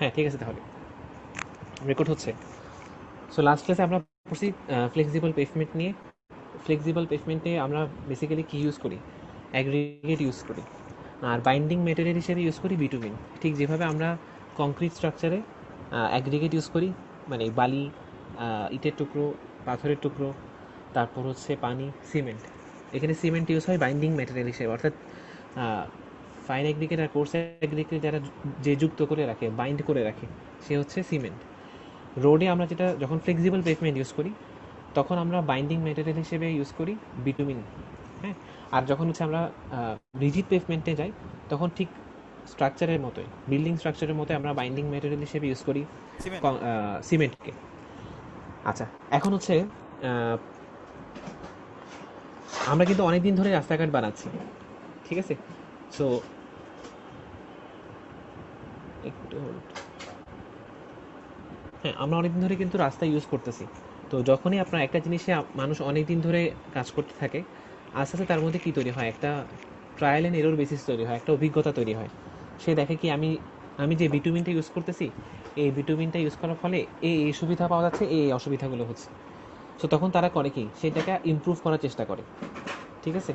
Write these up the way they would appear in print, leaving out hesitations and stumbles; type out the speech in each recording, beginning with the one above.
হ্যাঁ ঠিক আছে, তাহলে রেকর্ড হচ্ছে। সো লাস্ট ক্লাসে আমরা পড়ছি ফ্লেক্সিবল পেভমেন্ট নিয়ে। ফ্লেক্সিবল পেভমেন্টে আমরা বেসিক্যালি কী ইউজ করি, অ্যাগ্রিগেট ইউজ করি, আর বাইন্ডিং ম্যাটেরিয়াল হিসেবে ইউজ করি বিটুমিন। ঠিক যেভাবে আমরা কংক্রিট স্ট্রাকচারে অ্যাগ্রিগেট ইউজ করি, মানে বালি, ইটের টুকরো, পাথরের টুকরো, তারপর হচ্ছে পানি, সিমেন্ট। এখানে সিমেন্ট ইউজ হয় বাইন্ডিং ম্যাটেরিয়াল হিসেবে, অর্থাৎ ফাইন অ্যাগ্রিগেট আর কোর্স অ্যাগ্রিগেট যারা যে যুক্ত করে রাখে, বাইন্ড করে রাখে, সে হচ্ছে সিমেন্ট। রোডে আমরা যেটা যখন ফ্লেক্সিবল পেভমেন্ট ইউজ করি, তখন আমরা বাইন্ডিং ম্যাটেরিয়াল হিসেবে ইউজ করি বিটুমিন। হ্যাঁ, আর যখন হচ্ছে আমরা রিজিড পেভমেন্টে যাই, তখন ঠিক স্ট্রাকচারের মতোই, বিল্ডিং স্ট্রাকচারের মতো আমরা বাইন্ডিং ম্যাটেরিয়াল হিসেবে ইউজ করি সিমেন্ট। সিমেন্টকে। আচ্ছা, এখন হচ্ছে আমরা কিন্তু অনেক দিন ধরে রাস্তাঘাট বানাচ্ছি, ঠিক আছে? সো একটু hold। হ্যাঁ, আমরা অনেকদিন ধরে কিন্তু রাস্তা ইউজ করতেছি। তো যখনই আপনার একটা জিনিসে মানুষ অনেক দিন ধরে কাজ করতে থাকে, আস্তে আস্তে তার মধ্যে কী তৈরি হয়, একটা ট্রায়াল অ্যান্ড এরর বেসিস তৈরি হয়, একটা অভিজ্ঞতা তৈরি হয়। সে দেখে কি আমি আমি যে বিটুমিনটা ইউজ করতেছি, এই বিটুমিনটা ইউজ করার ফলে এই সুবিধা পাওয়া যাচ্ছে, এই অসুবিধাগুলো হচ্ছে। সো তখন তারা করে কি, সেটাকে ইমপ্রুভ করার চেষ্টা করে, ঠিক আছে?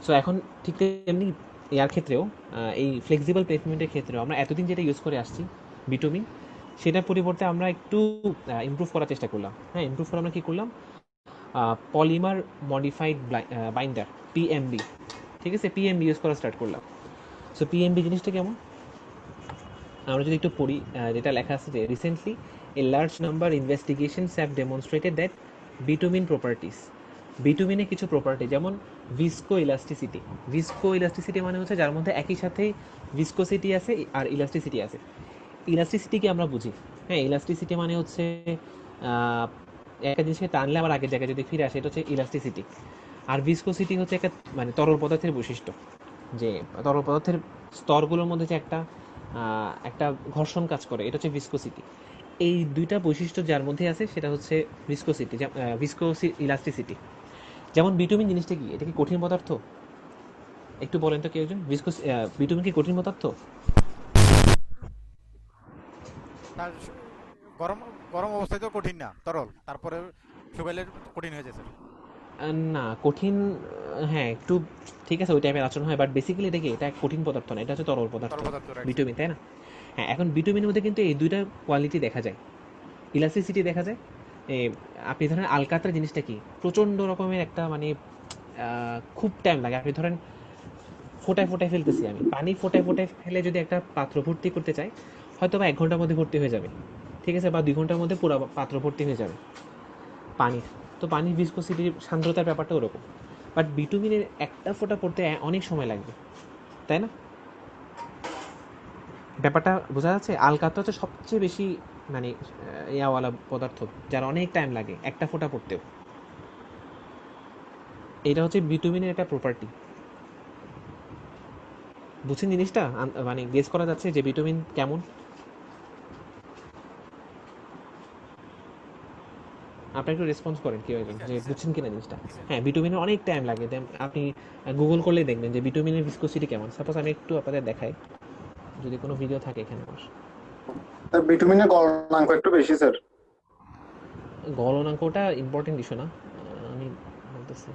সো এখন ঠিক তেমনি ইয়ার ক্ষেত্রেও, এই ফ্লেক্সিবল পেভমেন্টের ক্ষেত্রেও আমরা এতদিন যেটা ইউজ করে আসছি বিটুমিন, সেটার পরিবর্তে আমরা একটু ইমপ্রুভ করার চেষ্টা করলাম। হ্যাঁ, ইমপ্রুভ করে আমরা কী করলাম, পলিমার মডিফাইড বাইন্ডার, পিএমবি। ঠিক আছে, পিএমবি ইউজ করা স্টার্ট করলাম। সো পিএমবি জিনিসটা কেমন, আমরা যদি একটু পড়ি, যেটা লেখা আছে যে recently a large number investigations have demonstrated that bitumen properties, বিটুমিনে কিছু প্রপার্টি যেমন ভিসকো ইলাস্টিসিটি। ভিসকো ইলাস্টিসিটি মানে হচ্ছে যার মধ্যে একই সাথে ভিসকোসিটি আছে আর ইলাস্টিসিটি আছে। ইলাস্টিসিটিকে আমরা বুঝি, হ্যাঁ, ইলাস্টিসিটি মানে হচ্ছে আহ, একটা জিনিসকে টানলে আবার আগের জায়গায় যদি ফিরে আসে, এটা হচ্ছে ইলাস্টিসিটি। আর ভিসকোসিটি হচ্ছে একটা মানে তরল পদার্থের বৈশিষ্ট্য, যে তরল পদার্থের স্তরগুলোর মধ্যে যে একটা একটা ঘর্ষণ কাজ করে, এটা হচ্ছে ভিসকোসিটি। এই দুইটা বৈশিষ্ট্য যার মধ্যে আছে সেটা হচ্ছে ভিসকোসিটি, ভিসকোসি ইলাস্টিসিটি। যেমন বিটুমিন জিনিসটা কি, এটা কি কঠিন পদার্থ? একটু বলেন তো কেউ একজন, বিটুমিন কি কঠিন পদার্থ? তার গরম গরম অবস্থায় তো কঠিন না, তরল, তারপরে শুকাইলে কঠিন হয়ে যায় স্যার। না কঠিন, হ্যাঁ একটু, ঠিক আছে, ওই টাইপের আচরণ হয়, বাট বেসিক্যালি এটা কি, এটা এক কঠিন পদার্থ না, এটা হচ্ছে তরল পদার্থ, তরল পদার্থ, রাইট স্যার। বিটুমিন, তাই না? হ্যাঁ, এখন বিটুমিনের মধ্যে কিন্তু এই দুইটা কোয়ালিটি দেখা যায়, ইলাস্টিসিটি দেখা যায়। এ, আপনি ধরেন আলকাতরা জিনিসটা কি, প্রচণ্ড রকমের একটা মানে খুব টাইম লাগে। আপনি ধরেন ফোটায় ফোটায় ফেলতেছি আমি, পানি ফোটায় ফোটায় ফেলে যদি একটা পাত্র ভর্তি করতে চাই, হয়তো বা 1 ঘন্টার মধ্যে ভর্তি হয়ে যাবে, ঠিক আছে, বা 2 ঘন্টার মধ্যে পুরো পাত্র ভর্তি হয়ে যাবে পানির। তো পানির ভিসকোসিটির সান্দ্রতার ব্যাপারটা ওরকম। বাট বিটুমিনের একটা ফোঁটা পড়তে অনেক সময় লাগবে, তাই না? ব্যাপারটা বোঝা যাচ্ছে? আলকাত্রা হচ্ছে সবচেয়ে বেশি মানে ইয়াওয়ালা পদার্থ, যার অনেক টাইম লাগে একটা ফোঁটা পড়তেও। এটা হচ্ছে বিটুমিনের একটা প্রপার্টি। বুঝছেন জিনিসটা? মানে গেস করা যাচ্ছে যে বিটুমিন কেমন? আপনি একটু রেসপন্স করেন কেউ জি একজন, স্যার, যে জি স্যার, বুঝছেন কিনা জিনিসটা। জি স্যার। হ্যাঁ, বিটুমিনের অনেক টাইম লাগে, আপনি গুগল করলেই দেখবেন যে বিটুমিনের ভিসকোসিটি কেমন। সাপোজ আমি একটু আপনাদের দেখাই, যদি কোনো ভিডিও থাকে এখানে আমার। স্যার ভিটামিনের গলনাঙ্ক একটু বেশি স্যার। গলনাঙ্কটা ইম্পর্টেন্ট ইস্যু না, আমি বলতেছি।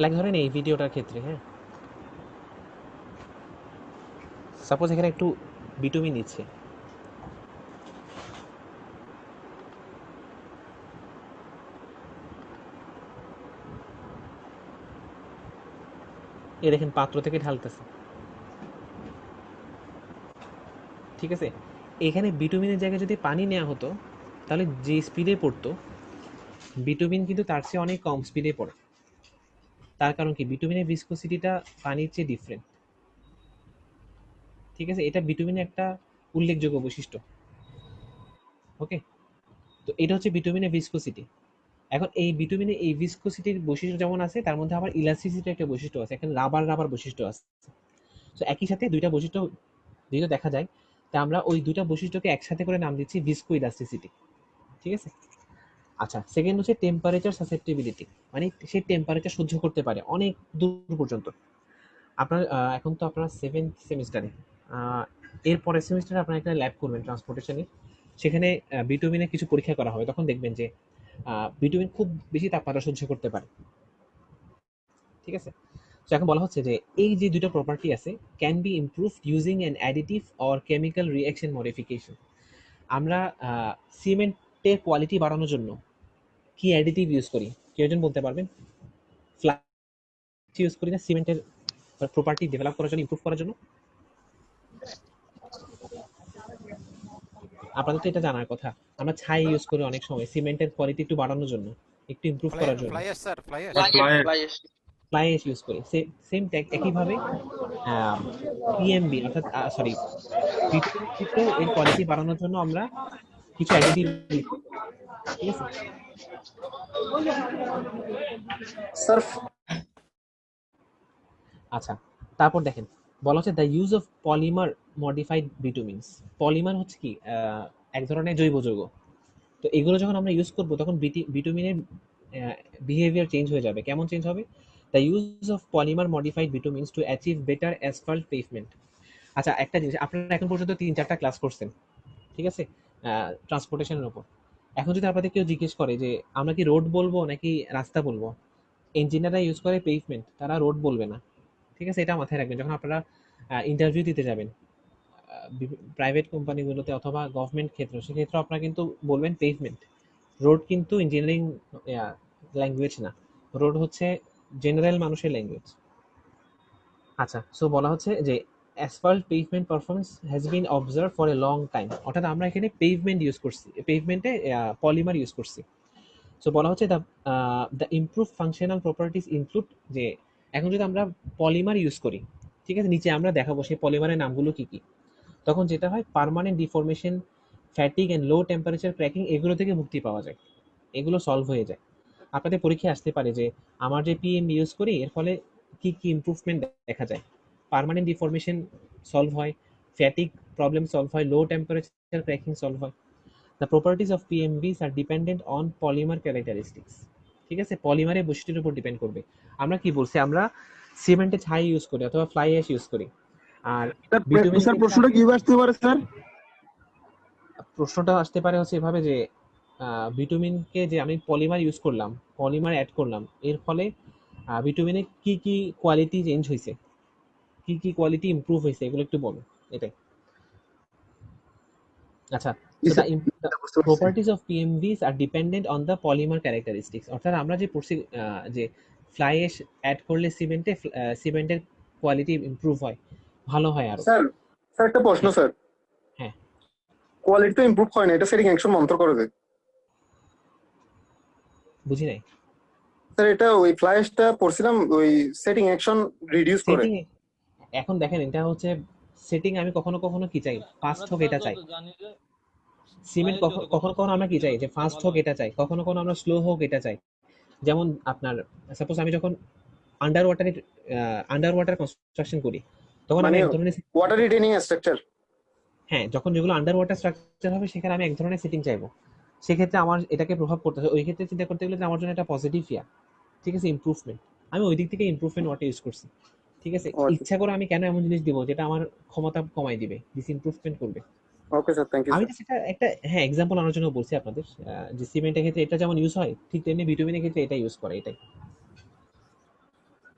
লাইক ধরেন এই ভিডিওটার ক্ষেত্রে, হ্যাঁ, সাপোজ এখানে একটু বিটুমিন নিচ্ছে, এ দেখেন পাত্র থেকে ঢালতেছে, ঠিক আছে। এখানে বিটুমিনের জায়গায় যদি পানি নেওয়া হতো, তাহলে যে স্পিডে পড়তো বিটুমিন কিন্তু তার চেয়ে অনেক কম স্পিডে পড়ে। তার কারণ কি, বিটুমিনের ভিসকোসিটিটা পানির চেয়ে ডিফারেন্ট, ঠিক আছে। এটা বিটুমিনের একটা উল্লেখযোগ্য বৈশিষ্ট্য। ওকে, তো এটা হচ্ছে বিটুমিনের ভিসকোসিটি। এখন এই বিটুমিনের এই ভিসকোসিটির বৈশিষ্ট্য যেমন আছে, তার মধ্যে আবার ইলাস্টিসিটির একটা বৈশিষ্ট্য আছে, এখানে রাবার রাবার বৈশিষ্ট্য আছে। তো একই সাথে দুইটা বৈশিষ্ট্য যেহেতু দেখা যায়, তা আমরা ওই দুইটা বৈশিষ্ট্যকে একসাথে করে নাম দিচ্ছি ভিসকো ইলাস্টিসিটি, ঠিক আছে। আচ্ছা, সেকেন্ড হচ্ছে টেম্পারেচার সাসেপ্টিবিলিটি, মানে সে টেম্পারেচার সহ্য করতে পারে অনেক দূর পর্যন্ত। আপনার এখন তো আপনার 7th সেমিস্টারে, এর পরের সেমিস্টারে আপনারা একটা ল্যাব করবেন ট্রান্সপোর্টেশনে, সেখানে বিটুমিনের কিছু পরীক্ষা করা হবে, তখন দেখবেন যে বিটুমিন খুব বেশি তাপমাত্রা সহ্য করতে পারে, ঠিক আছে। তো এখন বলা হচ্ছে যে এই যে দুটো প্রপার্টি আছে, can be improved using an additive or chemical reaction modification. আমরা সিমেন্টের কোয়ালিটি বাড়ানোর জন্য কি অ্যাডিটিভ ইউজ করি, কেউ একজন বলতে পারবেন? ফ্লাই ইউজ করি না সিমেন্টের প্রপার্টি ডেভেলপ করার জন্য, ইমপ্রুভ করার জন্য? আপনাদের তো এটা জানার কথা। আমরা ছাই ইউজ করি অনেক সময় সিমেন্টের কোয়ালিটি একটু বাড়ানোর জন্য, একটু ইমপ্রুভ ফ্লাই করার জন্য। Fly ash sir, fly ash. Fly এশ। ফ্লাই অ্যাশ ইউজ করি, সেম একইভাবে পিএমবি অর্থাৎ সরি বিটুমিনের ক্ষেত্রেও এর কোয়ালিটি বাড়ানোর জন্য আমরা কিছু অ্যাডিটিভ, ঠিক আছে। স্যার আচ্ছা, তারপর দেখেন বলা হচ্ছে the use of polymer modified bitumens. Polymer হচ্ছে কি, এক ধরনের জৈব যৌগ। তো এগুলো যখন আমরা ইউজ করব, তখন বিটুমিনের বিহেভিয়ার চেঞ্জ হয়ে যাবে। কেমন চেঞ্জ হবে? The use of polymer modified bitumens to achieve better asphalt pavement. আচ্ছা, একটা জিনিস, আপনারা এখন পর্যন্ত 3-4টা ক্লাস করছেন, ঠিক আছে, ট্রান্সপোর্টেশনের উপর। এখন যদি আপনাদের কেউ জিজ্ঞেস করে যে আমরা কি রোড বলবো নাকি রাস্তা বলবো, ইঞ্জিনিয়াররা ইউজ করে পেভমেন্ট, তারা রোড বলবে না, ঠিক আছে। এটা মাথায় রাখবেন যখন আপনারা ইন্টারভিউ দিতে যাবেন প্রাইভেট কোম্পানিগুলোতে অথবা গভর্নমেন্ট ক্ষেত্র, সেক্ষেত্রে আপনারা কিন্তু বলবেন পেভমেন্ট। রোড কিন্তু ইঞ্জিনিয়ারিং ল্যাঙ্গুয়েজ না, রোড হচ্ছে জেনারেল মানুষের ল্যাঙ্গুয়েজ। আচ্ছা, সো বলা হচ্ছে যে asphalt pavement performance has been observe for a long time, অর্থাৎ আমরা এখানে পেভমেন্ট ইউজ করছি, পেভমেন্টে পলিমার ইউজ করছি। সো বলা হচ্ছে the improve functional properties include, যে এখন যদি আমরা পলিমার ইউজ করি, ঠিক আছে, নিচে আমরা দেখাবো সেই পলিমারের নামগুলো কি কি। তখন যেটা হয়, permanent deformation, fatigue and low temperature cracking, এগুলো থেকে মুক্তি পাওয়া যায়, এগুলো সলভ হয়ে যায়। আপনাদের পরীক্ষায় আসতে পারে যে আমার যে পিএম ইউজ করি এর ফলে কি কি ইমপ্রুভমেন্ট দেখা যায়। পার্মানেন্ট ডিফরমেশন সলভ হয়, ফ্যাটিক প্রবলেম সলভ হয়, লো টেম্পারেচার ক্র্যাকিং সলভ হয়। The properties of PMBs are dependent on polymer characteristics, ঠিক আছে, পলিমারের বৈশিষ্ট্যের উপর ডিপেন্ড করবে। আমরা কি বলছি, আমরা সিমেন্টে ছাই ইউজ করি অথবা ফ্লাই অ্যাশ ইউজ করি, আর বিটুমিনের স্যার প্রশ্নটা কি আসতে পারে স্যার? প্রশ্নটা আসতে পারে হচ্ছে এভাবে যে বিটুমিনকে যে আমি পলিমার ইউজ করলাম, পলিমার অ্যাড করলাম, এর ফলে বিটুমিনের কি কি কোয়ালিটি চেঞ্জ হয়েছে, কি কি কোয়ালিটি ইমপ্রুভ হয়েছে, এগুলো একটু বলো, এটাই। আচ্ছা, জি so স্যার, the বুঝতে পারছি। properties of PMVs are dependent on the polymer characteristics, অর্থাৎ আমরা যে পড়ছি যে ফ্লাই অ্যাশ অ্যাড করলে সিমেন্টের কোয়ালিটি ইমপ্রুভ হয়, ভালো হয় আরো। স্যার স্যার একটা প্রশ্ন হ্যাঁ, স্যার, হ্যাঁ, কোয়ালিটি তো ইমপ্রুভ হয় না, এটা সেটিং অ্যাকশন মন্থর করে দেয়। বুঝি নাই। স্যার এটা ওই ফ্ল্যাশটা পড়ছিলাম, ওই সেটিং অ্যাকশন রিডিউস করে। সেটিং, এখন দেখেন এটা হচ্ছে সেটিং, আমি কখনো কখনো কি চাই, ফাস্ট হোক এটা চাই। সিমেন্ট কখনো কখনো আমরা কি চাই যে ফাস্ট হোক এটা চাই, কখনো কখনো আমরা স্লো হোক এটা চাই। যেমন আপনার সাপোজ আমি যখন আন্ডার ওয়াটার কনস্ট্রাকশন করি, তখন আমি মানে এক ধরনের ওয়াটার রিটেনিং স্ট্রাকচার। হ্যাঁ, যখন যেগুলো আন্ডার ওয়াটার স্ট্রাকচার হবে সেখানে আমি এক ধরনের সেটিং চাইবো, সেক্ষেত্রে আমার এটাকে প্রভাব পড়তে হবে। ওই ক্ষেত্রে চিন্তা করতে গেলে যে আমার জন্য এটা পজিটিভ ঠিক আছে, ইমপ্রুভমেন্ট, আমি ওই দিক থেকে ইমপ্রুভমেন্ট ওয়াটার ইউজ করছি, ঠিক আছে। ইচ্ছা করে আমি কেন এমন জিনিস দিব যেটা আমার ক্ষমতা কমাই দিবে, ডিসইমপ্রুভমেন্ট করবে। ওকে স্যার, থ্যাংক ইউ আমি স্যার। তো সেটা একটা হ্যাঁ এক্সাম্পল আনার জন্য বলছি আপনাদের, যে সিমেন্টের ক্ষেত্রে এটা যেমন ইউজ হয়, ঠিক তেমনি বিটুমিনের ক্ষেত্রে এটা ইউজ করে, এটাই।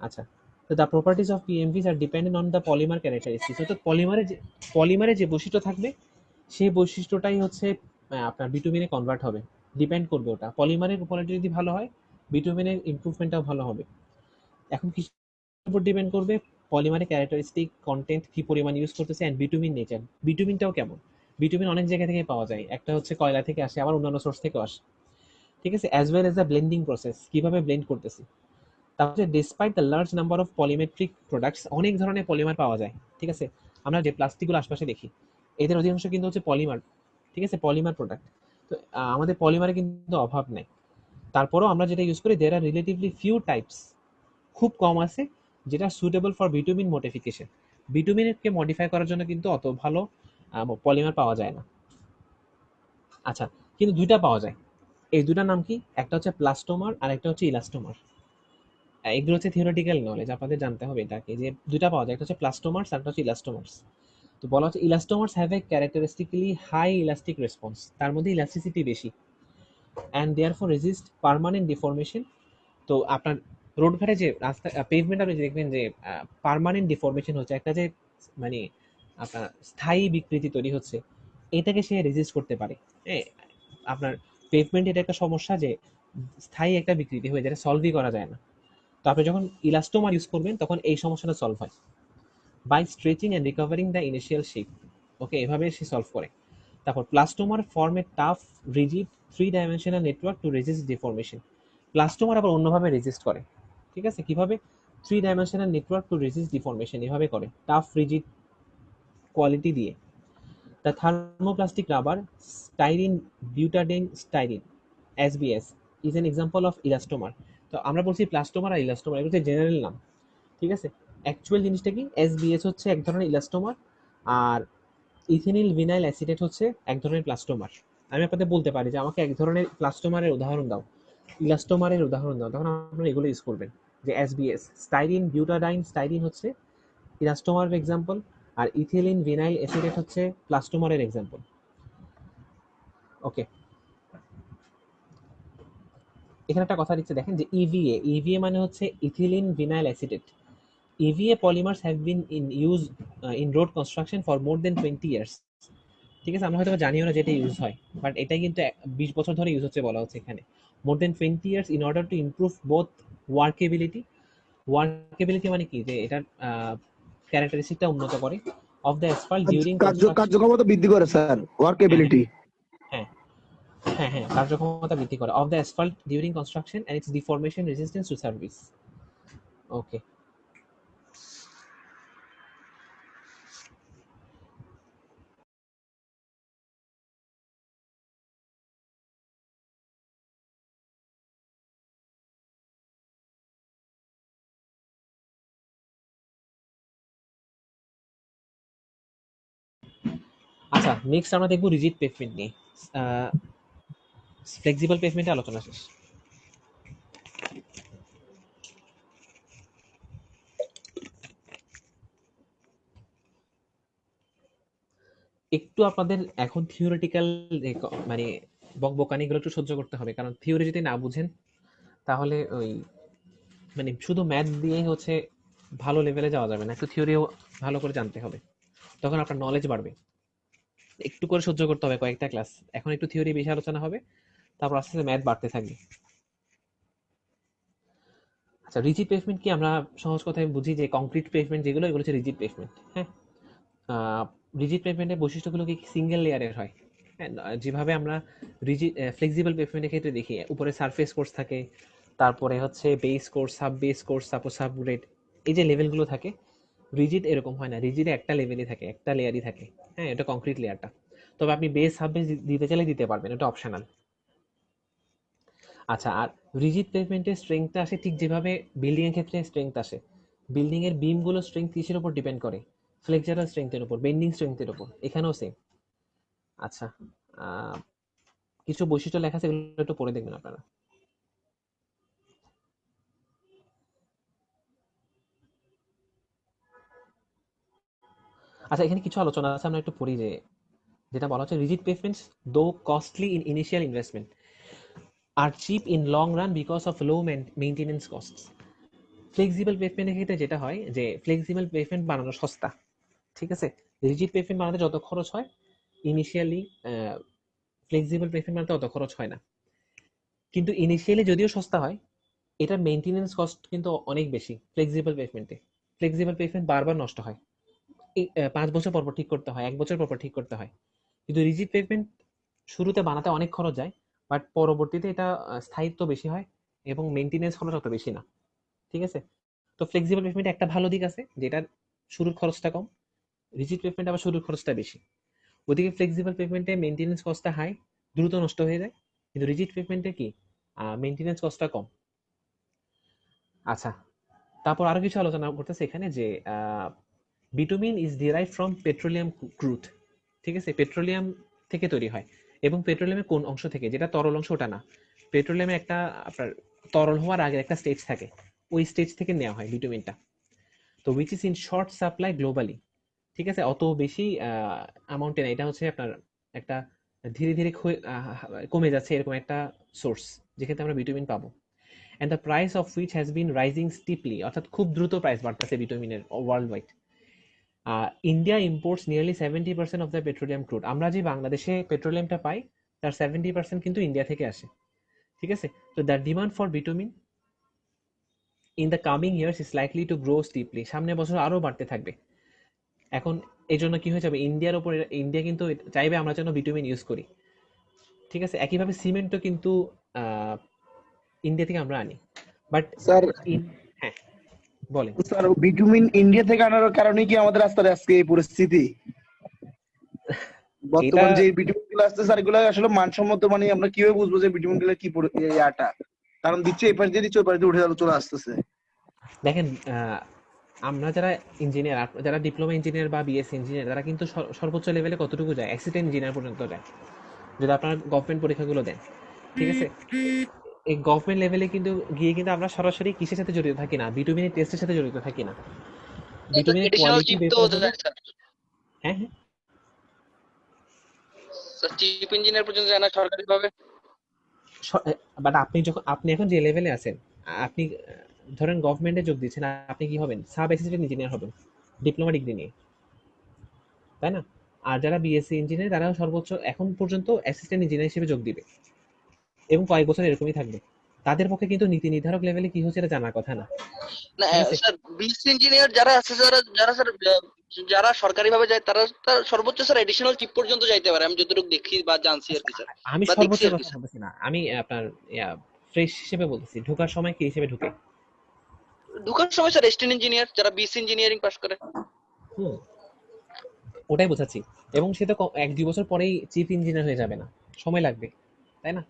আচ্ছা, তো the properties of PMBs are dependent on the polymer characteristics, অর্থাৎ পলিমারে যে বৈশিষ্ট্য থাকবে সেই বৈশিষ্ট্যটাই হচ্ছে আপনার বিটুমিনে কনভার্ট হবে, ডিপেন্ড করবে ওটা। পলিমারের কোয়ালিটি যদি ভালো হয়, বিটুমিনের ইমপ্রুভমেন্টটাও ভালো হবে। এখন কিসের উপর ডিপেন্ড করবে? পলিমারের ক্যারেক্টারিস্টিক, কন্টেন্ট, কি পরিমাণ ইউজ করতেছে, অ্যান্ড বিটুমিন নেচার। বিটুমিনটাও কেমন? বিটুমিন অনেক জায়গা থেকে পাওয়া যায়, একটা হচ্ছে কয়লা থেকে আসে, আবার অন্যান্য সোর্স থেকেও আসে, ঠিক আছে? As well as the blending process, কিভাবে ব্লেন্ড করতেছি। তারপরে despite the large number of polymeric products, অনেক ধরনের পলিমার পাওয়া যায়, ঠিক আছে? আমরা যে প্লাস্টিকগুলো আশপাশে দেখি, এদের অধিকাংশ কিন্তু হচ্ছে পলিমার, ঠিক আছে? Polymer product. তো আমাদের পলিমারে কিন্তু অভাব নেই। তারপরেও আমরা যেটা ইউজ করি, there are relatively few types, খুব কম আছে যেটা সুটেবল ফর বিটুমিন মডিফিকেশন। বিটুমিনকে মডিফাই করার জন্য কিন্তু অত ভালো পলিমার পাওয়া যায় না। আচ্ছা, কিন্তু দুইটা পাওয়া যায়। এই দুটার নাম কি? একটা হচ্ছে প্লাস্টোমার আর একটা হচ্ছে ইলাস্টোমার। এগুলো হচ্ছে থিওরিটিক্যাল নলেজ, আপনাদের জানতে হবে এটাকে, যে দুইটা পাওয়া যায়, একটা হচ্ছে প্লাস্টোমার্স আর একটা হচ্ছে ইলাস্টোমার্স। তো বলা হচ্ছে elastomers have a characteristically high elastic response, তার মধ্যে ইলাস্টিসিটি বেশি, and therefore resist permanent deformation. তো আপনার রোডঘাটে যে রাস্তা পেভমেন্ট, আপনি দেখবেন যে পার্মানেন্ট ডিফরমেশন হচ্ছে, একটা যে মানে আপনার স্থায়ী বিকৃতি তৈরি হচ্ছে, এটাকে সে রেজিস্ট করতে পারে। হ্যাঁ, আপনার পেভমেন্ট এটা একটা সমস্যা যে স্থায়ী একটা বিকৃতি হয়ে, যেটা সলভই করা যায় না। তো আপনি যখন ইলাস্টোমার ইউজ করবেন তখন এই সমস্যাটা সলভ হয় by stretching and recovering the initial shape. Okay, এভাবে সে সলভ করে। তারপর plastomer form a tough rigid 3 dimensional network to resist deformation. Plastomer আবার অন্যভাবে রেজিস্ট করে, ঠিক আছে? কিভাবে? 3 dimensional network to resist deformation, এভাবে করে, টাফ রিজিড কোয়ালিটি দিয়ে। The thermoplastic rubber styrene butadiene styrene SBS is an example of elastomer. তো আমরা বলছি প্লাস্টোমার আর ইলাস্টোমার, এগুলো হচ্ছে জেনারেল নাম, ঠিক আছে? অ্যাকচুয়াল জিনিসটা কি? এসবিএস হচ্ছে এক ধরনের ইলাস্টোমার, আর ইথিনিল ভিনাইল অ্যাসিটেট হচ্ছে এক ধরনের প্লাস্টোমার। আমি আপনাদের বলতে পারি যে আমাকে এক ধরনের প্লাস্টোমারের উদাহরণ দাও, ইলাস্টোমারের উদাহরণ দাও, তখন আপনারা এগুলো ইউজ করবেন, যে এসবিএস, স্টাইরিন বিউটাডাইন স্টাইরিন হচ্ছে ইলাস্টোমারের এক্সাম্পল, আর ইথিলিন ভিনাইল অ্যাসিটেট হচ্ছে প্লাস্টোমারের এক্সাম্পল। ওকে, এখানে একটা কথা দিচ্ছে, দেখেন যে ইভিএ, ইভিএ মানে হচ্ছে ethylene vinyl acetate. EVA polymers have been in use in road construction for more than 20 years, ঠিক আছে? আমরা হয়তো জানিও না যে এটা ইউজ হয়, বাট এটাই কিন্তু 20 বছর ধরে ইউজ হচ্ছে বলা হচ্ছে এখানে। মোর দেন 20 years in order to improve both ওয়ার্কেবিলিটি। ওয়ার্কেবিলিটি মানে কি? যে এটার ক্যারেক্টারিস্টিকটা উন্নত করে, of the asphalt during construction. কার্যক্ষমতা বৃদ্ধি করে স্যার, হ্যাঁ হ্যাঁ ওয়ার্কেবিলিটি। হ্যাঁ হ্যাঁ হ্যাঁ, কার্যক্ষমতা বৃদ্ধি করে, of the asphalt during construction and its deformation resistance to service. Okay, আচ্ছা, নেক্সট আমরা দেখবো রিজিড পেভমেন্ট নিয়ে। ফ্লেক্সিবল পেভমেন্টে আলোচনা শেষ। একটু আপনাদের এখন থিওরিটিক্যাল মানে বকবকানিগুলো একটু সহ্য করতে হবে, কারণ থিওরি যদি না বুঝেন তাহলে ওই মানে শুধু ম্যাথ দিয়েই হচ্ছে ভালো লেভেলে যাওয়া যাবে না, একটু থিওরিও ভালো করে জানতে হবে, তখন আপনার নলেজ বাড়বে। একটু করে সহ্য করতে হবে কয়েকটা ক্লাস, এখন একটু থিওরি বেশি আলোচনা হবে, তারপর আস্তে আস্তে ম্যাথ বাড়তে থাকবে। আচ্ছা, রিজিড পেভমেন্ট কি? আমরা সহজ কথায় বুঝি যে কংক্রিট পেভমেন্ট যেগুলো, এগুলো হচ্ছে রিজিড পেভমেন্ট। হ্যাঁ, রিজিড পেভমেন্টের বৈশিষ্ট্যগুলো কি? সিঙ্গেল লেয়ারের হয়। হ্যাঁ, যেভাবে আমরা ফ্লেক্সিবল পেভমেন্টের ক্ষেত্রে দেখি, উপরে সারফেস কোর্স থাকে, তারপরে হচ্ছে base course, sub base course, তারপর সাব গ্রেড, এই যে লেভেলগুলো থাকে। রিজিড এরকম হয় না, রিজিডে একটা লেভেলই থাকে, একটা লেয়ারই থাকে। হ্যাঁ, এটা কংক্রিট লেয়ারটা। তবে আপনি বেস সাব বেস দিতে চাইলে দিতে পারবেন, এটা অপশনাল। আচ্ছা, আর রিজিড পেভমেন্টের স্ট্রেংথটা আসে ঠিক যেভাবে বিল্ডিং এর ক্ষেত্রে স্ট্রেংথ আসে। বিল্ডিং এর বিমগুলো স্ট্রেংথ কিসের উপর ডিপেন্ড করে? ফ্লেক্সারাল স্ট্রেংথের উপর, বেন্ডিং স্ট্রেংথের উপর, এখানেও সেম। আচ্ছা, আহ, কিছু বৈশিষ্ট্য লেখা আছে, এগুলো একটু পড়ে দেখবেন আপনারা। আচ্ছা, এখানে কিছু আলোচনা আছে, আমরা একটু পড়ি, যে যেটা বলা হচ্ছে, rigid pavements though costly in initial investment are cheap in long run because of low maintenance costs. Flexible পেভমেন্টের ক্ষেত্রে যেটা হয় যে ফ্লেক্সিবল পেভমেন্ট বানানো সস্তা, ঠিক আছে। রিজিড পেভমেন্ট বানাতে যত খরচ হয় ইনিশিয়ালি ফ্লেক্সিবল পেভমেন্ট বানাতে অত খরচ হয় না। কিন্তু ইনিশিয়ালি যদিও সস্তা হয়, এটার মেইনটেনেন্স কস্ট কিন্তু অনেক বেশি ফ্লেক্সিবল পেভমেন্টে। ফ্লেক্সিবল পেভমেন্ট বারবার নষ্ট হয়, 5 বছর পর পর ঠিক করতে হয়, 1 বছর পর পর ঠিক করতে হয়। কিন্তু রিজিড পেভমেন্ট শুরুতে বানাতে অনেক খরচ যায়, বাট পরবর্তীতে এটা স্থায়িত্ব বেশি হয় এবং মেইনটেনেন্স খরচ অত বেশি না, ঠিক আছে। তো ফ্লেক্সিবল পেভমেন্টে একটা ভালো দিক আছে যেটার শুরুর খরচটা কম, রিজিড পেভমেন্ট আবার শুরুর খরচটা বেশি। ওদিকে ফ্লেক্সিবল পেভমেন্টে মেইনটেনেন্স কস্টটা হাই, দ্রুত নষ্ট হয়ে যায়, কিন্তু রিজিড পেভমেন্টে কি মেইনটেনেন্স কস্টটা কম। আচ্ছা, তারপর আরো কিছু আলোচনা করতেছে এখানে যে bitumen is derive from petroleum crude, ঠিক আছে, পেট্রোলিয়াম থেকে তৈরি হয়। এবং পেট্রোলিয়ামের কোন অংশ থেকে, যেটা তরল অংশ ওটা না, পেট্রোলিয়ামে একটা আপনার তরল হওয়ার আগে একটা স্টেজ থাকে, ওই স্টেজ থেকে নেওয়া হয় বিটুমিনটা। তো which is in short supply globally, ঠিক আছে, অত বেশি অ্যামাউন্টে না, এটা হচ্ছে আপনার একটা ধীরে ধীরে কমে যাচ্ছে এরকম একটা সোর্স যেখানে আমরা বিটুমিন পাবো। And the price of which has been rising steeply, অর্থাৎ খুব দ্রুত প্রাইস বাড়তেছে বিটুমিনের world wide. India imports nearly 70% of the petroleum crude, আমরা যে বাংলাদেশে পেট্রোলিয়ামটা পাই তার 70% কিন্তু ইন্ডিয়া থেকে আসে, ঠিক আছে। তো the demand for bitumen in the coming years is likely to grow steeply, সামনের বছর আরো বাড়তে থাকবে। এখন এই জন্য কি হয়ে যাবে, ইন্ডিয়ার উপরে, ইন্ডিয়া কিন্তু চাইবে আমরা যেন বিটুমিন ইউজ করি, ঠিক আছে। একইভাবে সিমেন্টও কিন্তু ইন্ডিয়া থেকে আমরা আনি, বাট স্যার হ্যাঁ বলেন। স্যার বিটুমিন ইন্ডিয়া থেকে আনার কারণে কি আমাদের রাস্তায় আজকে এই পরিস্থিতি? এটা বর্তমান যে বিটুমিন গুলো আসছে স্যার, এগুলো আসলে মানসম্মত, মানে আমরা কিভাবে বুঝবো যে বিটুমিন গুলো কি ইয়াটা? কারণ দিচ্ছে এই পাশ দিয়ে দিচ্ছে, ওই পাশ দিয়ে উঠে চলে আসতেছে। দেখেন, আমরা যারা ইঞ্জিনিয়ার, যারা ডিপ্লোমা ইঞ্জিনিয়ার বা বিএসসি ইঞ্জিনিয়ার, তারা কিন্তু সর্বোচ্চ লেভেলে কতটুকু যায়, অ্যাসিস্ট্যান্ট ইঞ্জিনিয়ার পর্যন্ত যায় যদি আপনার গভর্নমেন্ট পরীক্ষাগুলো দেন, ঠিক আছে। এই গভর্নমেন্ট লেভেলে কিন্তু গিয়ে কিন্তু আমরা সরাসরি কিসের সাথে জড়িত থাকি না, বিটুমিনের টেস্টের সাথে জড়িত থাকি না, বিটুমিনের এডিশনাল কোয়ালিটি চিপ বের তো করার হতে জন্য। থাকে স্যার। হ্যাঁ হ্যাঁ, স্যার চিফ ইঞ্জিনিয়ার পর্যন্ত জানা সরকারিভাবে। বাট আপনি এখন যে লেভেলে আছেন, আপনি ধরেন গভর্নমেন্টে যোগ দিচ্ছেন, আপনি কি হবেন, সাব অ্যাসিস্ট্যান্ট ইঞ্জিনিয়ার হবেন ডিপ্লোমা ডিগ্রি নিয়ে, তাই না? আর যারা বিএসসি ইঞ্জিনিয়ার তারা সর্বোচ্চ এখন পর্যন্ত অ্যাসিস্ট্যান্ট ইঞ্জিনিয়ার হিসেবে যোগ দিবে এবং কয়েক বছর এরকমই থাকবে। তাদের পক্ষে কিন্তু নীতি নির্ধারক লেভেলে কি হচ্ছে এটা জানার কথা না, না ঠিক আছে। স্যার, বিএসসি ইঞ্জিনিয়ার যারা আছে, যারা যারা স্যার যারা সরকারিভাবে যায়, তারা তার সর্বোচ্চ স্যার এডিশনাল চিফ পর্যন্ত যাইতে পারে, আমি যতটুকু দেখি বা জানছি আর কি স্যার, আমি বা দেখছি সর্বোচ্চের আর কি কথা স্যার। বলতেছি না, আমি আপনার ফ্রেশ হিসেবে বলতেছি, ঢোকার সময় কি হিসেবে ঢুকে। ঢুকার সময় স্যার অ্যাসিস্ট্যান্ট ইঞ্জিনিয়ার যারা বিএসসি ইঞ্জিনিয়ারিং পাস করে। হুম, ওটাই বোঝাচ্ছি। এবং সে তো 1-2 বছর পরেই চিফ ইঞ্জিনিয়ার হয়ে যাবে না, সময় লাগবে, তাই না?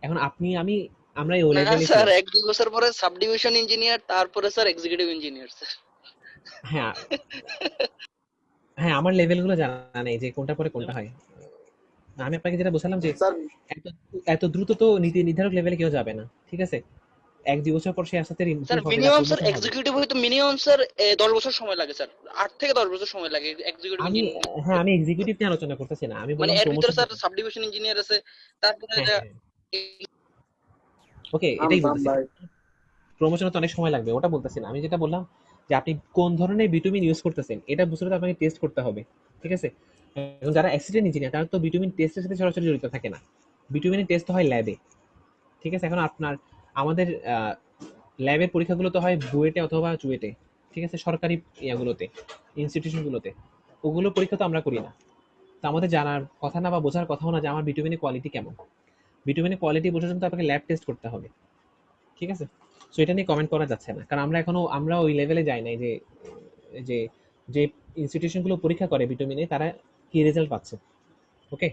এখন আপনি আমি আমরা এই ও না লেভেলে স্যার, ছিলাম। 1-2 বছর পরে সাব ডিভিশন ইঞ্জিনিয়ার, তারপরে স্যার এক্সিকিউটিভ ইঞ্জিনিয়ার স্যার। হ্যাঁ হ্যাঁ, আমার লেভেলগুলো জানা নেই যে কোনটা পরে কোনটা হয়। আমি আপনাকে যেটা বোঝালাম যে স্যার এত এত দ্রুত তো নীতি নির্ধারক লেভেলে কেউ যাবে না, ঠিক আছে। 1-2 বছর পর সে আস্তে আস্তে স্যার ইমপ্রুভ হবে বা মিনিমাম স্যার প্রমোশন হবে। এক্সিকিউটিভ হইতে মিনিমাম স্যার 10 বছর সময় লাগে স্যার, 8 থেকে 10 বছর সময় লাগে এক্সিকিউটিভ আমি ইঞ্জিনিয়ার। হ্যাঁ, আমি এক্সিকিউটিভ নিয়ে আলোচনা করতেছি না, আমি মানে বললাম এর ভিতরে প্রমোশন স্যার হবে। সাব ডিভিশন ইঞ্জিনিয়ার আছে, তারপরে হ্যাঁ হ্যাঁ, এই- ওকে, থাম এটাই থাম বলতেছি। ভাই। প্রমোশনে তো অনেক সময় লাগবে, ওটা বলতেছি না। আমি যেটা বললাম যে আপনি কোন ধরনের বিটুমিন ইউজ করতেছেন এটা বুঝতে তো আপনাকে টেস্ট করতে হবে, ঠিক আছে। এখন যারা অ্যাসিস্ট্যান্ট ইঞ্জিনিয়ার তারা তো বিটুমিন টেস্টের সাথে সরাসরি জড়িত থাকে না, বিটুমিনের টেস্ট হয় ল্যাবে, ঠিক আছে। এখন আমাদের ল্যাবের পরীক্ষাগুলো তো হয় বুয়েটে অথবা চুয়েটে, ঠিক আছে, সরকারি ইয়াগুলোতে, ইনস্টিটিউশনগুলোতে। ওগুলো পরীক্ষা তো আমরা করি না। তো আমাদের জানার কথা না বা বোঝার কথাও না যে আমার বিটুমিনের কোয়ালিটি কেমন। বিটুমিনের কোয়ালিটি বোঝার জন্য তো আপনাকে ল্যাব টেস্ট করতে হবে, ঠিক আছে। সো এটা নিয়ে কমেন্ট করা যাচ্ছে না, কারণ আমরা ওই লেভেলে যাই নাই যে যে যে ইনস্টিটিউশনগুলো পরীক্ষা করে বিটুমিনে তারা কি রেজাল্ট পাচ্ছে। ওকে,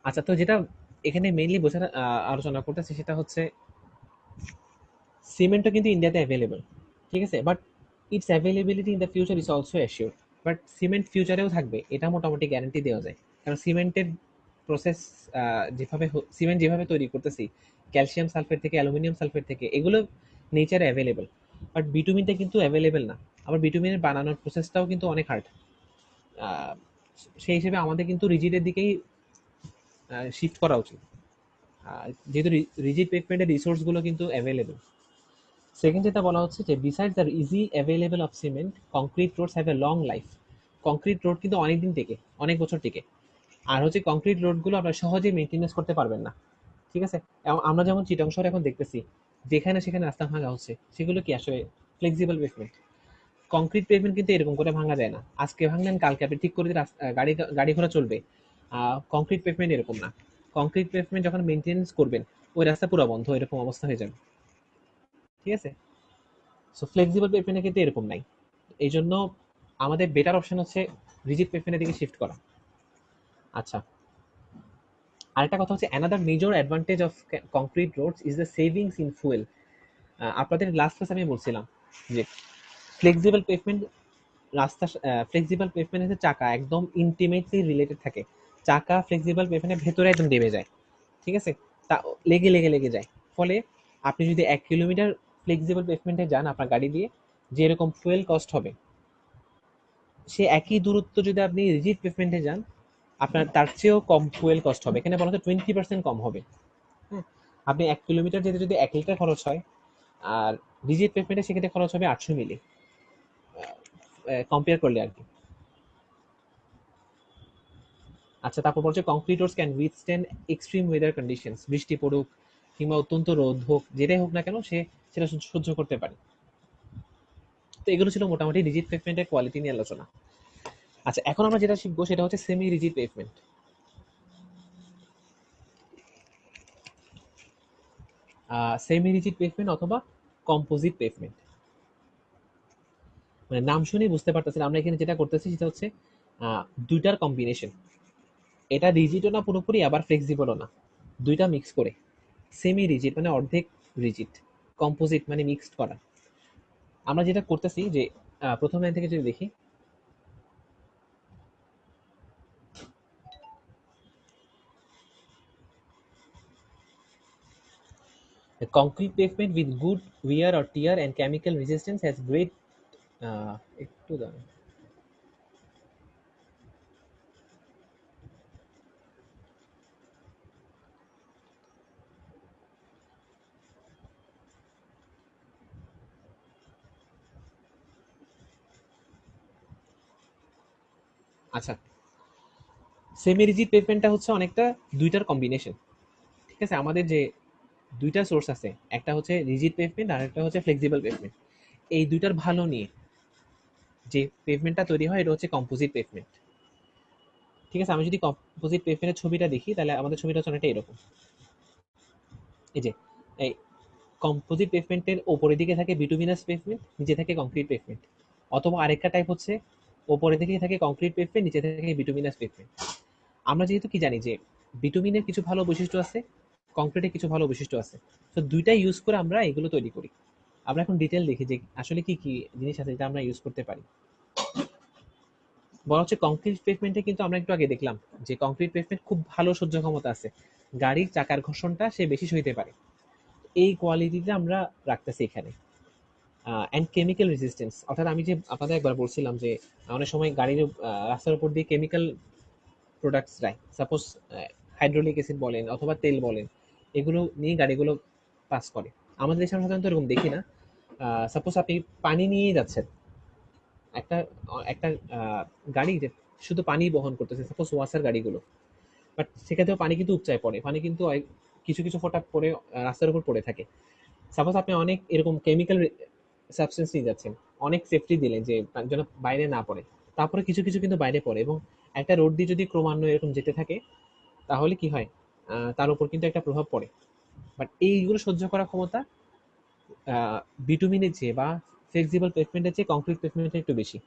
আচ্ছা, তো যেটা এখানে মেইনলি বোঝার আলোচনা করতেছি সেটা হচ্ছে সিমেন্টও কিন্তু ইন্ডিয়াতে অ্যাভেলেবল, ঠিক আছে, but its availability in the future is also assure. But cement ফিউচারেও থাকবে এটা মোটামুটি গ্যারান্টি দেওয়া যায়, কারণ সিমেন্টের প্রসেস সিমেন্ট যেভাবে তৈরি করতেছি ক্যালসিয়াম সালফেট থেকে, অ্যালুমিনিয়াম সালফেট থেকে, এগুলো নেচারে অ্যাভেলেবল। বাট বিটুমিনটা কিন্তু অ্যাভেলেবল না, আবার বিটুমিনের বানানোর প্রসেসটাও কিন্তু অনেক হার্ড। সেই হিসেবে আমাদের কিন্তু রিজিডের দিকেই শিফট করা উচিত। যেহেতু রিজিড পেভমেন্টের রিসোর্সগুলো কিন্তু অ্যাভেলেবল। সেকেন্ড যেটা বলা হচ্ছে যে beside the easy available of cement, concrete roads have a long life. Concrete road কিন্তু অনেক দিন টেকে, অনেক বছর টেকে। আর হচ্ছে কংক্রিট রোডগুলো আপনারা সহজেই মেনটেনেন্স করতে পারবেন না, ঠিক আছে? এবং আমরা যেমন চিটাং শহরে এখন দেখতেছি যেখানে সেখানে রাস্তা ভাঙা হচ্ছে, সেগুলো কি আসলে ফ্লেক্সিবল পেভমেন্ট? কংক্রিট পেভমেন্ট কিন্তু এরকম করে ভাঙা যায় না, আজকে ভাঙলেন কালকে আপনি ঠিক করে দিয়ে গাড়ি গাড়ি ঘোড়া চলবে। কংক্রিট পেভমেন্ট এরকম না। কংক্রিট পেভমেন্ট যখন মেনটেনেন্স করবেন ওই রাস্তা পুরো বন্ধ, এরকম অবস্থা হয়ে যাবে, ঠিক আছে? সো ফ্লেক্সিবল পেভমেন্টের ক্ষেত্রে এরকম নাই। এই জন্য আমাদের বেটার অপশন হচ্ছে রিজিড পেভমেন্টের দিকে শিফট করা। আচ্ছা, আরেকটা কথা হচ্ছে another major advantage of concrete roads is the savings in fuel. আপনাদের লাস্ট ক্লাস আমি বলছিলাম যে ফ্লেক্সিবল পেভমেন্ট রাস্তা, ফ্লেক্সিবল পেভমেন্টের চাকা একদম ইন্টিমেটলি রিলেটেড থাকে। চাকা ফ্লেক্সিবল পেভমেন্টের ভেতরে একদম দেবে যায়, ঠিক আছে? তা লেগে লেগে লেগে যায়। ফলে আপনি যদি 1 কিলোমিটার ফ্লেক্সিবল পেভমেন্টে যান আপনার গাড়ি দিয়ে, যেরকম ফুয়েল কস্ট হবে, সে একই দূরত্ব যদি আপনি রিজিড পেভমেন্টে যান আপনার তার চেয়েও কম ফুয়েল কস্ট হবে। এখানে বলা হচ্ছে 20% কম হবে। হ্যাঁ, আপনি 1 কিলোমিটার যেতে যদি 1 লিটার খরচ হয়, আর রিজিড পেভমেন্টে সেক্ষেত্রে খরচ হবে 800 মিলি, কম্পেয়ার করলে আর কি। আচ্ছা, তারপর বলছে concrete roads can withstand extreme weather conditions, বৃষ্টি পড়ুক কিংবা অত্যন্ত রোদ হোক, যেটাই হোক না কেন সে সেটা সহ্য করতে পারে। তো এগুলো ছিল মোটামুটি রিজিড পেভমেন্টের কোয়ালিটি নিয়ে আলোচনা। আচ্ছা, এখন আমরা যেটা শিখবো সেটা হচ্ছে semi rigid pavement. Semi rigid pavement অথবা কম্পোজিট পেভমেন্ট, মানে নাম শুনেই বুঝতে পারতেছেন আমরা এখানে যেটা করতেছি সেটা হচ্ছে দুইটার কম্বিনেশন। এটা রিজিডও না পুরোপুরি, আবার ফ্লেক্সিবলও না, দুইটা মিক্স করে। সেমি রিজিড মানে অর্ধেক রিজিড, কম্পোজিট মানে মিক্সড করা। আমরা যেটা করতেছি যে প্রথম লাইন থেকে যদি দেখি, a concrete pavement with good wear or tear and chemical resistance has great একটু দাঁড়ান। আচ্ছা, সেমি রিজিড পেভমেন্টটা হচ্ছে অনেকটা দুইটার কম্বিনেশন, ঠিক আছে? আমাদের যে দুইটা সোর্স আছে, একটা হচ্ছে রিজিড পেভমেন্ট আর একটা হচ্ছে ফ্লেক্সিবল পেভমেন্ট। এই দুইটার ভালো নিয়ে যে পেভমেন্টটা তৈরি হয় এটা হচ্ছে কম্পোজিট পেভমেন্ট, ঠিক আছে? আমি যদি কম্পোজিট পেভমেন্টের ছবিটা দেখি তাহলে আমাদের ছবিটা হচ্ছে অনেকটা এরকম। এই যে এই কম্পোজিট পেভমেন্টের ওপরের দিকে থাকে বিটুমিনাস পেভমেন্ট, নিচে থাকে কংক্রিট পেভমেন্ট। অথবা আরেকটা টাইপ হচ্ছে ওপরের দিকে থাকে কংক্রিট পেভমেন্ট, নিচে থাকে বিটুমিনাস পেভমেন্ট। আমরা যেহেতু কি জানি যে বিটুমিনের কিছু ভালো বৈশিষ্ট্য আছে, কংক্রিটের কিছু ভালো বৈশিষ্ট্য আছে, তো দুইটা ইউজ করে আমরা এগুলো তৈরি করি। আমরা এখন ডিটেল দেখি যে আসলে কি কি জিনিস আছে যেটা আমরা ইউজ করতে পারি। বলা হচ্ছে কংক্রিট পেভমেন্টে কিন্তু আমরা একটু আগে দেখলাম যে কংক্রিট পেভমেন্ট খুব ভালো সহ্য ক্ষমতা আছে, গাড়ির চাকার ঘর্ষণটা সে বেশি সইতে পারে। এই কোয়ালিটিটা আমরা রাখতেছি এখানে। অ্যান্ড কেমিক্যাল রেজিস্ট্যান্স, অর্থাৎ আমি যে আপনাদের একবার বলছিলাম যে অনেক সময় গাড়ির রাস্তার উপর দিয়ে কেমিক্যাল প্রোডাক্টস যায়, সাপোজ হাইড্রোলিক অ্যাসিড বলেন অথবা তেল বলেন, এগুলো নিয়ে গাড়িগুলো পাস করে। আমাদের দেশে আমরা সাধারণত এরকম দেখি না। সাপোজ আপনি পানি নিয়েই যাচ্ছেন, একটা একটা গাড়ি যে শুধু পানি বহন করতেছে, সাপোজ ওয়াসার গাড়িগুলো, বাট সেক্ষেত্রেও পানি কিন্তু উপচায় পড়ে, পানি কিন্তু কিছু কিছু ফোঁটা পড়ে রাস্তার উপর পড়ে থাকে। সাপোজ আপনি অনেক এরকম কেমিক্যাল সাবস্টেন্স নিয়ে যাচ্ছেন, অনেক সেফটি দিলেন যে যেন বাইরে না পড়ে, তারপরে কিছু কিছু কিন্তু বাইরে পড়ে, এবং একটা রোড দিয়ে যদি ক্রমান্বয়ে এরকম যেতে থাকে তাহলে কি হয়, তার উপর কিন্তু একটা প্রভাব পড়ে। বাট এইগুলো সহ্য করার ক্ষমতা বিটুমিনের চেয়ে বা ফ্লেক্সিবল পেভমেন্টের চেয়ে কংক্রিট পেভমেন্টের একটু বেশি।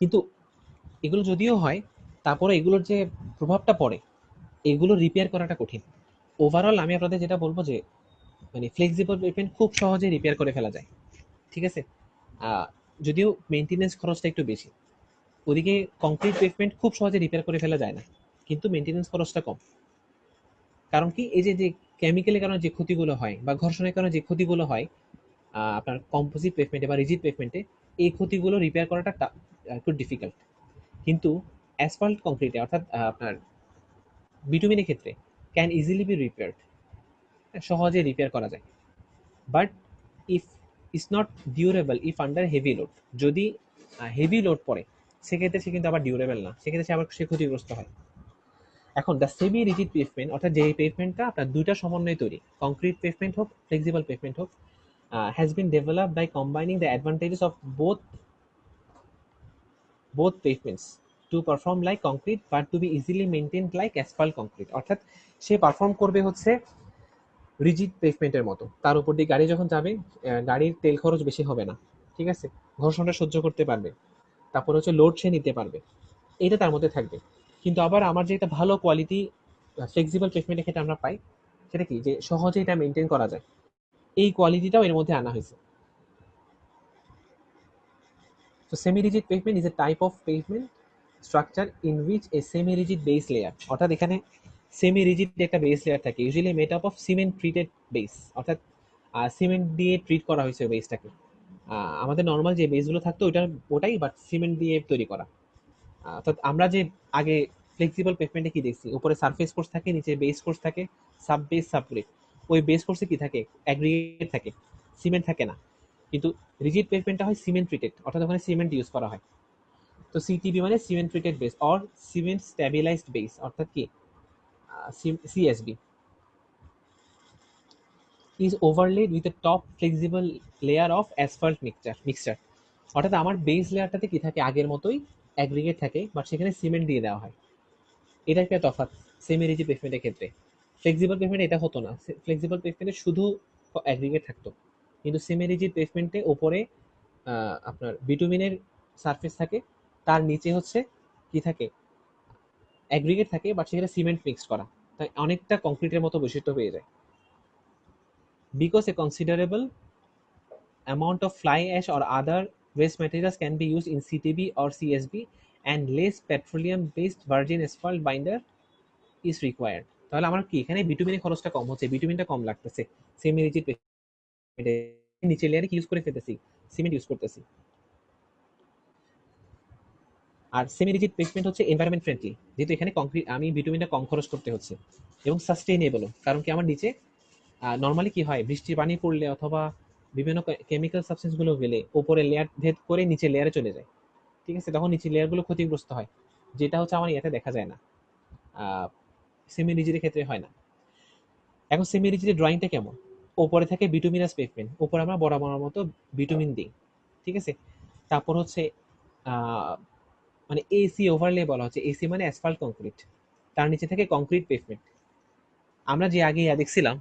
কিন্তু এগুলো যদিও হয়, তারপরে এগুলোর যে প্রভাবটা পড়ে এগুলো রিপেয়ার করাটা কঠিন। ওভারঅল আমি আপনাদের যেটা বলবো যে মানে ফ্লেক্সিবল পেভমেন্ট খুব সহজে রিপেয়ার করে ফেলা যায়, ঠিক আছে? যদিও মেনটেনেন্স খরচটা একটু বেশি। ওদিকে কংক্রিট পেভমেন্ট খুব সহজে রিপেয়ার করে ফেলা যায় না, কিন্তু মেনটেনেন্স খরচটা কম। কারণ কি, এই যে যে কেমিক্যালের কারণে যে ক্ষতিগুলো হয় বা ঘর্ষণের কারণে যে ক্ষতিগুলো হয় আপনার কম্পোজিট পেভমেন্টে বা রিজিড পেভমেন্টে, এই ক্ষতিগুলো রিপেয়ার করাটা একটু ডিফিকাল্ট। কিন্তু অ্যাসফল্ট কংক্রিটে অর্থাৎ আপনার বিটুমিনের ক্ষেত্রে ক্যান ইজিলি বি রিপেয়ার্ড, সহজে রিপেয়ার করা যায়। But if is not durable if under heavy load, যদি হেভি লোড পড়ে সেক্ষেত্রে সে কিন্তু আবার ডিউরেবল না, সেক্ষেত্রে সে ক্ষতিগ্রস্ত হয়। এখন দ্য সেমি রিজিড পেভমেন্ট, অর্থাৎ যে পেভমেন্টটা আপনার দুইটা সমন্বয়ে তৈরি, কংক্রিট পেভমেন্ট হোক ফ্লেক্সিবল পেভমেন্ট হোক, has been developed by combining the advantages of both pavements to perform like concrete but to be easily maintained like asphalt concrete, অর্থাৎ সে পারফর্ম করবে হচ্ছে রিজিড পেভমেন্টের মতো, তার উপর দিয়ে গাড়ি যখন যাবে গাড়ির তেল খরচ বেশি হবে না, ঠিক আছে, ঘর্ষণটা সহ্য করতে পারবে, তারপর হচ্ছে লোড সে নিতে পারবে, এটা তার মধ্যে থাকবে। কিন্তু আবার আমার যে একটা ভালো কোয়ালিটি ফ্লেক্সিবল পেভমেন্টের ক্ষেত্রে আমরা পাই সেটা কি, যে সহজে এটা মেনটেন করা যায়, এই কোয়ালিটিটাও এর মধ্যে আনা হয়েছে। So semi-rigid pavement is a type of pavement structure in which a semi-rigid base layer, অর্থাৎ এখানে সেমি রিজিড একটা বেস লেয়ার থাকে, usually made up of cement treated base, অর্থাৎ সিমেন্ট দিয়ে ট্রিট করা হয়েছে বেসটাকে। আমাদের নর্মাল যে বেসগুলো থাকতো ওটাই বাট সিমেন্ট দিয়ে তৈরি করা। অর্থাৎ আমরা যে আগে ফ্লেক্সিবল পেভমেন্টে কি দেখছি, উপরে সারফেস কোর্স থাকে, নিচে বেস কোর্স থাকে, সাব বেস সাবগ্রেড। ওই বেস কোর্সে কি থাকে, অ্যাগ্রিগেট থাকে, সিমেন্ট থাকে না। কিন্তু রিজিড পেভমেন্টটা হয় সিমেন্ট ট্রিটেড, অর্থাৎ ওখানে সিমেন্ট ইউজ করা হয়। তো সিটিবি মানে cement treated base or cement stabilised base, অর্থাৎ কি CSB is overlaid with a top flexible layer of asphalt mixture, অর্থাৎ আমার বেস লেয়ারটাতে কি থাকে, আগের মতোই অ্যাগ্রিগেট থাকে, বাট সেখানে সিমেন্ট দিয়ে দেওয়া হয়। এটা একটা তফাৎ সেমি রিজিড পেভমেন্টের ক্ষেত্রে। ফ্লেক্সিবল পেভমেন্ট এটা হতো না, ফ্লেক্সিবল পেভমেন্টে শুধু অ্যাগ্রিগেট থাকতো, কিন্তু সেমি রিজিড পেভমেন্টে ওপরে আপনার বিটুমিনের সারফেস থাকে, তার নিচে হচ্ছে কি থাকে, অ্যাগ্রিগেট থাকে, বাট সেখানে সিমেন্ট মিক্সড করা, তাই অনেকটা কংক্রিটের মতো বৈশিষ্ট্য পেয়ে যায়। Because a considerable amount of fly ash or other waste materials can be used in CTB or CSB and less petroleum based virgin asphalt binder is required, তাহলে আমার কি এখানে বিটুমিনের খরচটা কম হচ্ছে, বিটুমিনটা কম লাগতেছে, সেমি রিজিড নিচে লেয়ারে কি ইউজ করে ফেলতেছি, সিমেন্ট ইউজ করতেছি। আর সেমি রিজিড পেভমেন্ট হচ্ছে এনভায়রনমেন্ট ফ্রেন্ডলি, যেহেতু এখানে কংক্রিট আমি বিটুমিনটা কম খরচ করতে হচ্ছে, এবং সাস্টেইনেবল, কারণ কি আমার নিচে নর্মালি কি হয়, বৃষ্টির পানি পড়লে অথবা বিভিন্ন কেমিক্যাল সাবস্টেন্সগুলো গেলে উপরে লেয়ার ভেদ করে নিচে লেয়ারে চলে যায়, ঠিক আছে, তখন নিচে লেয়ারগুলো ক্ষতিগ্রস্ত হয়, যেটা হচ্ছে আমার ইয়াতে দেখা যায় না, সেমি রিজিডের ক্ষেত্রে হয় না। এখন সেমি রিজিডের ড্রয়িংটা কেমন, ওপরে থাকে বিটুমিনাস পেভমেন্ট, উপরে আমরা বরাবর মতো বিটুমিন দিই, ঠিক আছে, তারপর হচ্ছে মানে এসি ওভারলে বলা হচ্ছে, এসি মানে অ্যাসফাল্ট কংক্রিট, তার নিচে থাকে কংক্রিট পেভমেন্ট। আমরা যে আগে দেখছিলাম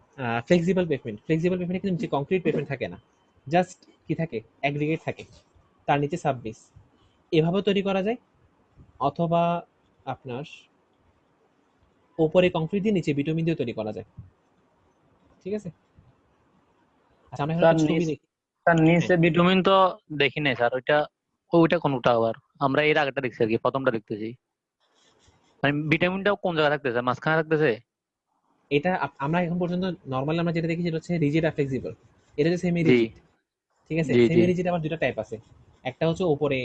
ফ্লেক্সিবল পেভমেন্টে কিন্তু যে কংক্রিট পেভমেন্ট থাকে না, জাস্ট কি থাকে, অ্যাগ্রিগেট থাকে, তার নিচে সাববেস, এভাবে তৈরি করা যায়, অথবা আপনার উপরে কংক্রিট দিয়ে নিচে বিটুমিন দিয়ে তৈরি করা যায়, ঠিক আছে। আচ্ছা আমরা এখন স্যার একটা ছবি দেখি। স্যার নিচে বিটুমিন তো দেখি নাই স্যার, ওইটা কোনটা আবার? আমরা এর আগেটা দেখছি আর কি, প্রথমটা দেখতেছি। মানে ভিটামিনটা কোন জায়গায় থাকতেছে, মাঝখানে থাকতেছে? এটা আমরা এখন পর্যন্ত নর্মাল আমরা যেটা দেখি সেটা হচ্ছে রিজিড আর ফ্লেক্সিবল, এটা হচ্ছে সেমি জি রিজিড, ঠিক আছে। জি জি সেমি রিজিড আবার দুটো টাইপ আছে, একটা হচ্ছে উপরে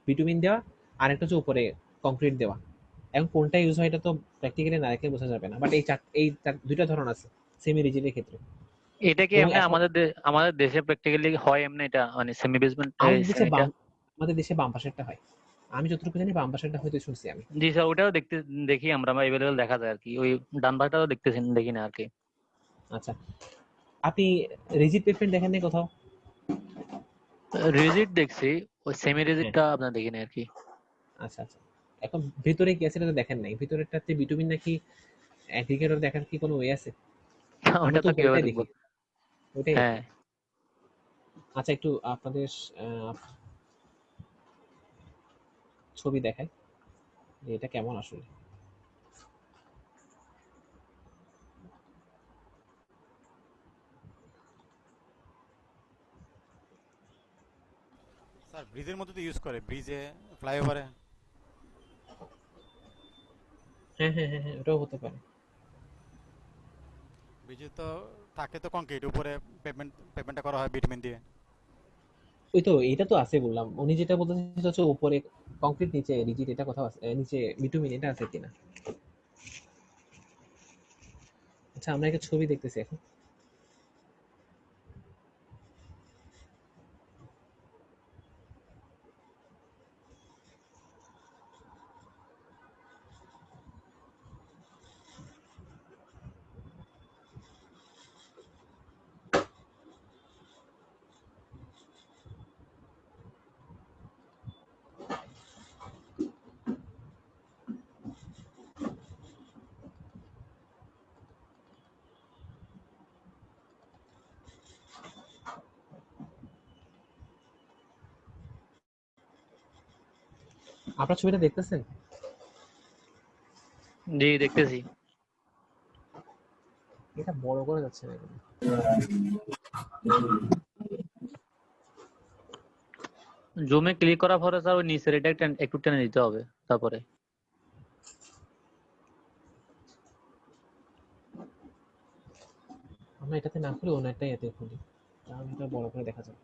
বিটুমিন দেওয়া, আর একটা হচ্ছে উপরে কংক্রিট দেওয়া। এখন কোনটা ইউজ হয় এটা তো প্র্যাকটিক্যালি না দেখলে বোঝা যাবে না, বাট এই দুইটা ধরন আছে সেমি রিজিডের ক্ষেত্রে। এটা কি এবং এমনি এখন আমাদের দেশে প্র্যাকটিক্যালি হয় এমনি এটা, মানে সেমি বেসমেন্ট আমাদের দেশে সেমিটা? আমাদের দেশে বাম পাশেরটা হয়, আমি যতটুকু জানি বাম পাশেরটা হয়তো শুনছি আমি। জি স্যার, ওটাও দেখি আমরা এভেলেবেল দেখা যায় আর কি, ওই ডান পাশটাও দেখি না আর কি। আচ্ছা, আপনি রিজিড পেভমেন্ট দেখেন নাই কোথাও? রিজিড দেখছি, ওই সেমি হ্যাঁ, রিজিডটা আপনার দেখি না আর কি। আচ্ছা আচ্ছা। এখন ভিতরে কি আছে এটা তো দেখেন নাই, ভিতরেরটাতে বিটুমিন নাকি অ্যাগ্রিগেটর দেখার কি কোনো ওয়ে আছে? আমরা ওটা তো তো কিভাবে উপরেরটাই দেখবো? দেখি, ওইটাই আর হ্যাঁ কি। আচ্ছা একটু আপনাদের ছবি দেখাই যে এটা কেমন আসলে। স্যার ব্রিজের মধ্যে তো ইউজ করে, ব্রিজে, ফ্লাইওভারে। হ্যাঁ হ্যাঁ হ্যাঁ হ্যাঁ, ওটাও হতে পারে। ব্রিজে তো থাকে তো কংক্রিট, উপরে পেমেন্টটা করা হয় বিটুমিন দিয়ে। ওই তো এটা তো আছে বললাম, উনি যেটা বলতেছেন সেটা হচ্ছে উপরে কংক্রিট নিচে রিজিড, এটা কথা আছে, নিচে বিটুমিন এটা আছে কিনা। আচ্ছা আমরা একটা ছবি দেখতেছি এখন। আপনার ছবিটা দেখতেছেন? জি দেখতেছি। এটা বড় করা যাচ্ছে না কেন? জুমে ক্লিক করার পরে স্যার ওই নিচের এটা একটু টেনে দিতে হবে তারপরে। আমরা এটাতে না খুলে অন্য একটা এতে খুলি, তাহলে এটা বড় করে দেখা যাবে।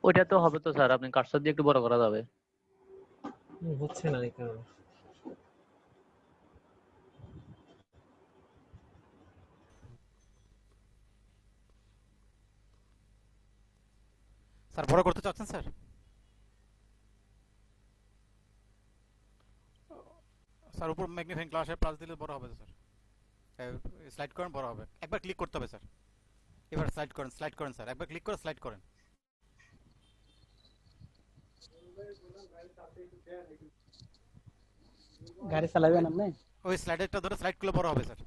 ওইটা তো হবে তো স্যার, আপনি কার্সর দিয়ে একটু বড় করা যাবে। হচ্ছে না এই কারণে। স্যার বড় করতে চাচ্ছেন স্যার? স্যার উপর ম্যাগনিফাইং গ্লাসে প্লাস দিলে বড় হবে স্যার। স্লাইড করেন, বড় হবে। একবার ক্লিক করতে হবে স্যার। এবার স্লাইড করেন স্যার, একবার ক্লিক করে স্লাইড করেন। গাড়ি চালাবেন আপনি? ওই স্লাইডারটা ধরে স্লাইড করলে বড় হবে স্যার।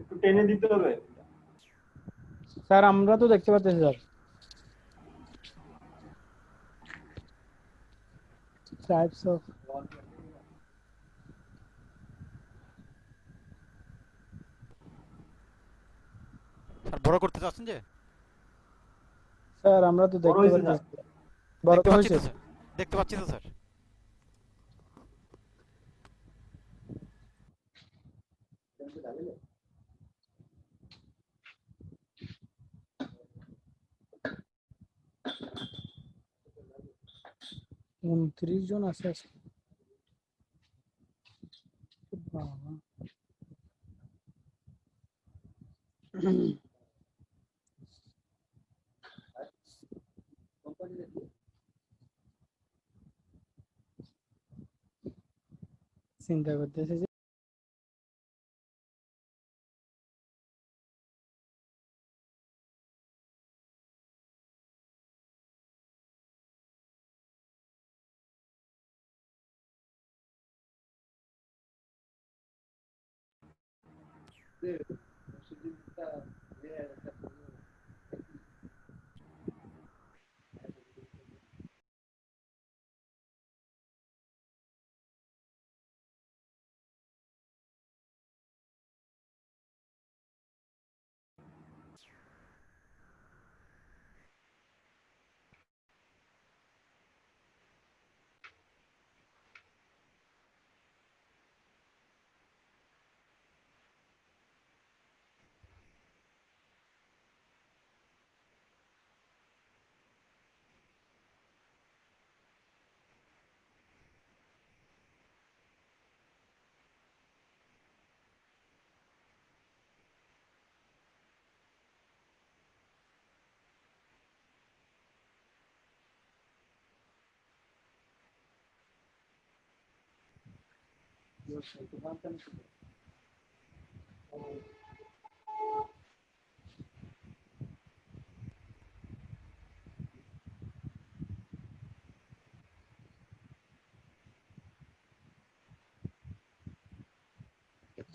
একটু টেনে দিতে হবে। স্যার আমরা তো দেখতে পাচ্ছি স্যার। টাইপস অফ স্যার বড় করতে চাচ্ছেন যে? স্যার আমরা তো বড় দেখতে হয়েছে না? পাচ্ছি। বড় দেখতে তো পাচ্ছি হয়েছে। তো স্যার, দেখতে পাচ্ছি তো স্যার। উনত্রিশ জন আছে আজকে। বাবা। চিন্তা করতেছে যে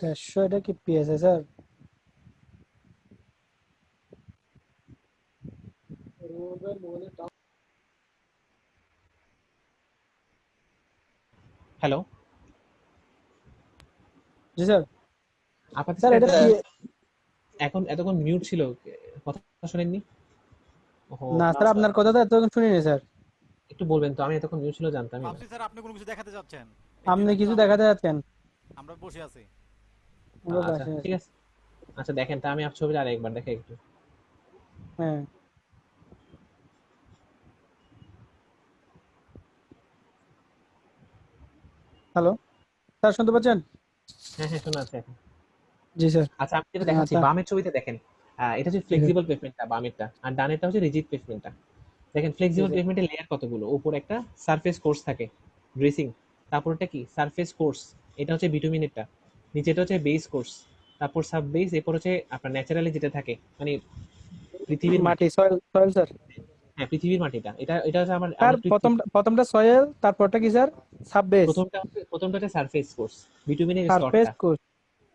দেড়শো, এটা কি পিএসএ স্যার? হ্যালো, জি স্যার। আপনাদের স্যার এটা এখন এতক্ষণ মিউট ছিল, কথা শুনেননি? ওহো, না স্যার, আপনার কথা তো এতক্ষণ শুনিনি স্যার। একটু বলবেন তো, আমি এতক্ষণ মিউট ছিল জানতামই না। ভাবছি স্যার আপনি কোনো কিছু দেখাতে যাচ্ছেন। আপনি কিছু দেখাতে যাচ্ছেন? আমরা বসে আছি। আমরা আচ্ছা বাসায় ঠিক আছি। আছে, আচ্ছা দেখেন তা আমি আপনার ছবিটা আরেকবার দেখে একটু। হ্যাঁ হ্যালো স্যার শুনতে পাচ্ছেন? হ্যাঁ হ্যাঁ শোনা আছে এখন। জি স্যার। আচ্ছা আমি যেটা দেখাচ্ছি তা বামের ছবিতে দেখেন, এটা হচ্ছে জি স্যার। ফ্লেক্সিবল পেভমেন্টটা বামেরটা, আর ডানেরটা হচ্ছে রিজিড পেভমেন্টটা। দেখেন জি ফ্লেক্সিবল স্যার। পেভমেন্টের লেয়ার কতগুলো, উপর একটা সারফেস কোর্স থাকে ড্রেসিং, তারপরটা কি সারফেস কোর্স, এটা হচ্ছে বিটুমিনেরটা, নিচেটা হচ্ছে বেস কোর্স, তারপর সাব বেস, এরপর হচ্ছে আপনার ন্যাচারালি যেটা থাকে মানে পৃথিবীর মাটি। মাটি সয়েল সয়েল স্যার। হ্যাঁ পৃথিবীর মাটিটা, এটা এটা হচ্ছে আমার স্যার আমার পৃথিবী। প্রথমটা সয়েল, তারপরটা কি স্যার? সাববেস, প্রথমটা হচ্ছে সারফেস কোর্স, বিটুমিনের সারফেস স্তরটা, কোর্স,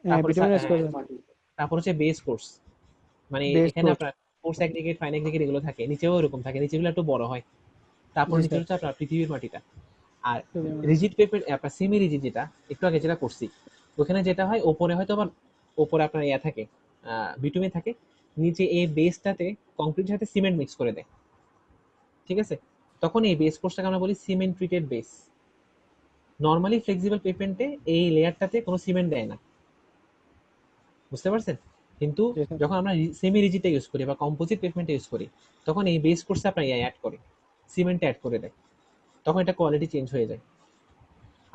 হ্যাঁ তারপর বিটুমিন স্কোয়ার, তারপর হচ্ছে বেস কোর্স, মানে বেস এখানে কোর্স। আপনার কোর্স এগ্রিগেট ফাইন এগ্রিগেট এগুলো থাকে, নিচেও এরকম থাকে, নিচেগুলো একটু বড় হয়। তারপর জি নিচে স্যার। হচ্ছে আপনার পৃথিবীর মাটিটা। আর রিজিড পেপার আপনার সেমি রিজিড যেটা একটু আগে যেটা করছি, ওখানে যেটা হয় ওপরে হয়তো আবার ওপরে আপনার ইয়া থাকে, বিটুমিন থাকে, নিচে এই বেসটাতে কংক্রিটের সাথে সিমেন্ট মিক্স করে দেয়, ঠিক আছে? তখন এই বেস কোর্সটাকে আমরা বলি cement treated base. Normally flexible পেভমেন্টে এই লেয়ারটাতে কোনো সিমেন্ট দেয় না, বুঝতে পারছেন? কিন্তু জি স্যার। যখন আমরা সেমি রিজিডটা ইউজ করি বা কম্পোজিট পেভমেন্টটা ইউজ করি, তখন এই বেস কোর্সে আপনার ইয়া অ্যাড করে, সিমেন্ট অ্যাড করে দেয়, তখন এটা কোয়ালিটি চেঞ্জ হয়ে যায়।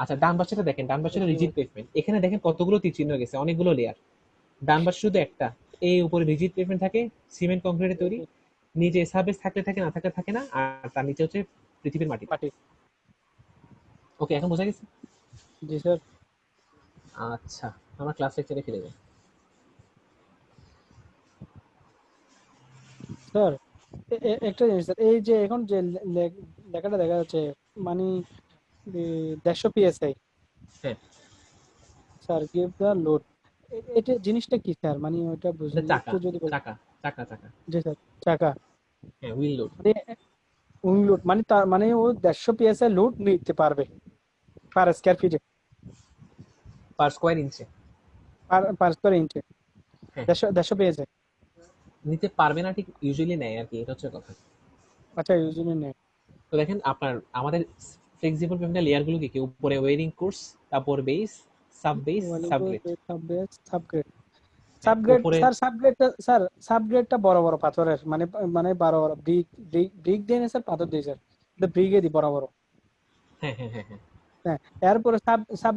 আচ্ছা ডান পাশেটা দেখেন, ডান পাশেটা রিজিড পেভমেন্ট, এখানে দেখেন কতগুলো তীর চিহ্ন গেছে, অনেকগুলো লেয়ার। ডান পাশে শুধু একটা, এই উপরে রিজিড পেভমেন্ট থাকে, সিমেন্ট কংক্রিটের তৈরি, নিচে সাববেস থাকলে থাকে, না থাকলে থাকে না, আর তার নিচে হচ্ছে পৃথিবীর মাটি। মাটি। ওকে এখন বোঝা গেছে? জি স্যার। আচ্ছা আমরা ক্লাস লেকচারে ফিরে যাই। স্যার একটা জিনিস স্যার, এই যে এখন যে লেখাটা দেখা যাচ্ছে মানে 150 পিএসআই, হ্যাঁ স্যার গিভ দ্য লোড, এটা জিনিসটা কি স্যার? মানে ওইটা এটা বুঝিনি, চাকা, একটু যদি বলেন। চাকা, চাকা, চাকা। জি স্যার। চাকা, হ্যাঁ হুইল লোড। মানে উইং লোড, মানে তার মানে ও 150 পিএসআই লোড নিতে পারবে পার স্কয়ার ফিটে, পার স্কোয়ার ইঞ্চে। পার স্কয়ার ইঞ্চে হ্যাঁ 150 পিএসআই। নিতে পারবে না ঠিক, ইউজুয়ালি নেয় আর কি, এটা হচ্ছে কথা। আচ্ছা ইউজুয়ালি নেই। তো দেখেন আপনার আমাদের ফ্লেক্সিবল পেভমেন্টের লেয়ার গুলো কি কি, উপরে ওয়েরিং কোর্স, তারপর base, sub base, subgrade. Subbase, subgrade. হ্যাঁ সাবগ্রেড উপরে। স্যার, সাবগ্রেডটা বড় বড় পাথরের, মানে মানে বড় বড় ব্রিক, ব্রিক দেয় না স্যার, পাথর দেয় স্যার, ব্রিকে দি বড় বড়। হ্যাঁ হ্যাঁ হ্যাঁ হ্যাঁ হ্যাঁ, এরপরে সাব সাব